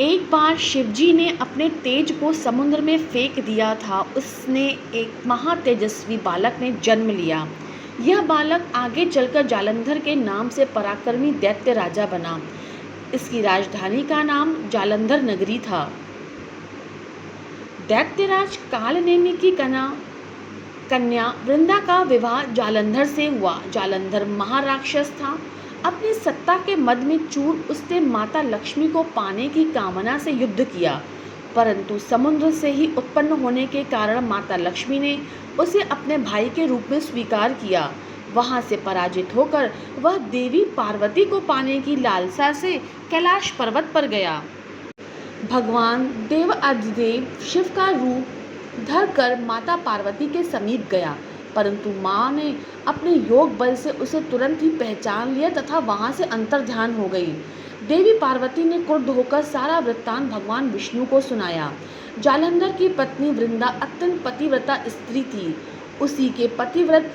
एक बार शिवजी ने अपने तेज को समुद्र में फेंक दिया था। उसने एक महातेजस्वी बालक ने जन्म लिया। यह बालक आगे चलकर जालंधर के नाम से पराक्रमी दैत्य राजा बना। इसकी राजधानी का नाम जालंधर नगरी था। दैत्यराज कालनेमि की कन्या वृंदा का विवाह जालंधर से हुआ। जालंधर महाराक्षस था। अपनी सत्ता के मद में चूर उसने माता लक्ष्मी को पाने की कामना से युद्ध किया, परंतु समुद्र से ही उत्पन्न होने के कारण माता लक्ष्मी ने उसे अपने भाई के रूप में स्वीकार किया। वहां से पराजित होकर वह देवी पार्वती को पाने की लालसा से कैलाश पर्वत पर गया। भगवान देवाधिदेव शिव का रूप धरकर माता पार्वती के समीप गया, परंतु मां ने अपने योग बल से उसे तुरंत ही पहचान लिया तथा वहां से अंतर्ध्यान हो गई। देवी पार्वती ने क्रुद्ध होकर सारा वृत्तांत भगवान विष्णु को सुनाया। जालंधर की पत्नी वृंदा अत्यंत पतिव्रता स्त्री थी। उसी के पतिव्रत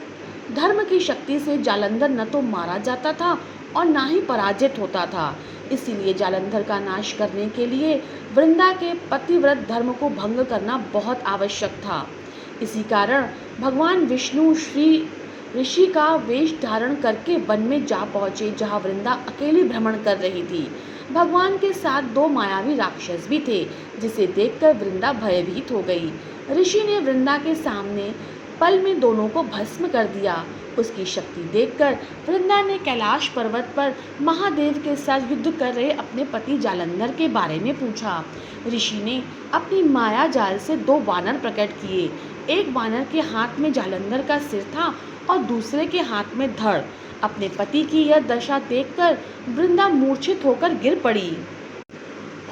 धर्म की शक्ति से जालंधर न तो मारा जाता था और न ही पराजित होता था। इसीलिए जालंधर का नाश करने के लिए वृंदा के पतिव्रत धर्म को भंग करना बहुत आवश्यक था। इसी कारण भगवान विष्णु श्री ऋषि का वेश धारण करके वन में जा पहुंचे, जहां वृंदा अकेली भ्रमण कर रही थी। भगवान के साथ दो मायावी राक्षस भी थे, जिसे देखकर वृंदा भयभीत हो गई। ऋषि ने वृंदा के सामने पल में दोनों को भस्म कर दिया। उसकी शक्ति देखकर वृंदा ने कैलाश पर्वत पर महादेव के साथ युद्ध कर रहे अपने पति जालंधर के बारे में पूछा। ऋषि ने अपनी माया जाल से दो वानर प्रकट किए। एक वानर के हाथ में जालंधर का सिर था और दूसरे के हाथ में धड़। अपने पति की यह दशा देखकर वृंदा मूर्छित होकर गिर पड़ी।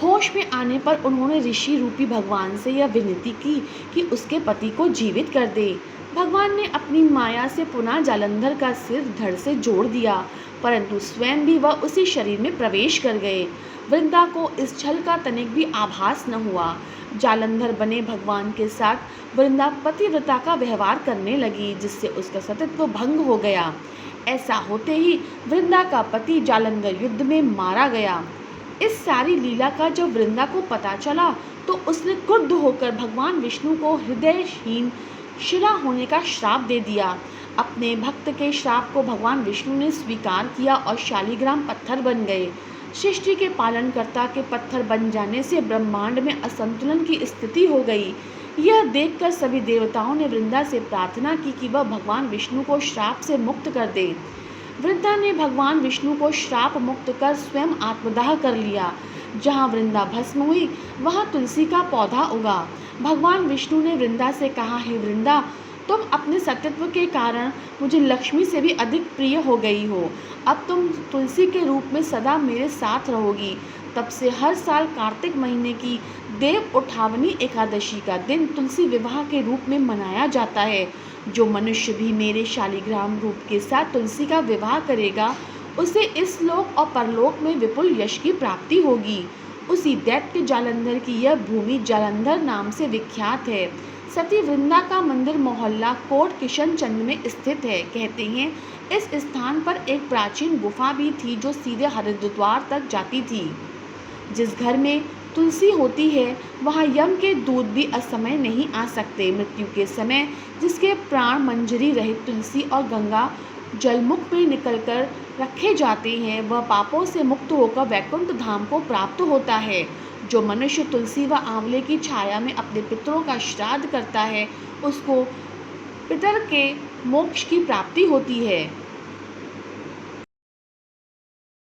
होश में आने पर उन्होंने ऋषि रूपी भगवान से यह विनती की कि उसके पति को जीवित कर दे। भगवान ने अपनी माया से पुनः जालंधर का सिर धड़ से जोड़ दिया, परंतु स्वयं भी वह उसी शरीर में प्रवेश कर गए। वृंदा को इस छल का तनिक भी आभास न हुआ। जालंधर बने भगवान के साथ वृंदा पतिव्रता का व्यवहार करने लगी, जिससे उसका सतीत्व भंग हो गया। ऐसा होते ही वृंदा का पति जालंधर युद्ध में मारा गया। इस सारी लीला का जब वृंदा को पता चला तो उसने क्रुद्ध होकर भगवान विष्णु को हृदयहीन शिला होने का श्राप दे दिया। अपने भक्त के श्राप को भगवान विष्णु ने स्वीकार किया और शालिग्राम पत्थर बन गए। सृष्टि के पालनकर्ता के पत्थर बन जाने से ब्रह्मांड में असंतुलन की स्थिति हो गई। यह देखकर सभी देवताओं ने वृंदा से प्रार्थना की कि वह भगवान विष्णु को श्राप से मुक्त कर दे। वृंदा ने भगवान विष्णु को श्राप मुक्त कर स्वयं आत्मदाह कर लिया। जहाँ वृंदा भस्म हुई वहाँ तुलसी का पौधा उगा। भगवान विष्णु ने वृंदा से कहा, हे वृंदा, तुम अपने सत्यत्व के कारण मुझे लक्ष्मी से भी अधिक प्रिय हो गई हो। अब तुम तुलसी के रूप में सदा मेरे साथ रहोगी। तब से हर साल कार्तिक महीने की देव उठावनी एकादशी का दिन तुलसी विवाह के रूप में मनाया जाता है। जो मनुष्य भी मेरे शालिग्राम रूप के साथ तुलसी का विवाह करेगा, उसे इस लोक और परलोक में विपुल यश की प्राप्ति होगी। उसी दैत्य जालंधर की यह भूमि जालंधर नाम से विख्यात है। सती वृंदा का मंदिर मोहल्ला कोट किशन चंद में स्थित है। कहते हैं इस स्थान पर एक प्राचीन गुफा भी थी जो सीधे हरिद्वार तक जाती थी। जिस घर में तुलसी होती है वहाँ यम के दूत भी असमय नहीं आ सकते। मृत्यु के समय जिसके प्राण मंजरी रहित तुलसी और गंगा जलमुख में निकलकर रखे जाते हैं, वह पापों से मुक्त होकर वैकुंठ धाम को प्राप्त होता है। जो मनुष्य तुलसी व आंवले की छाया में अपने पितरों का श्राद्ध करता है, उसको पितर के मोक्ष की प्राप्ति होती है।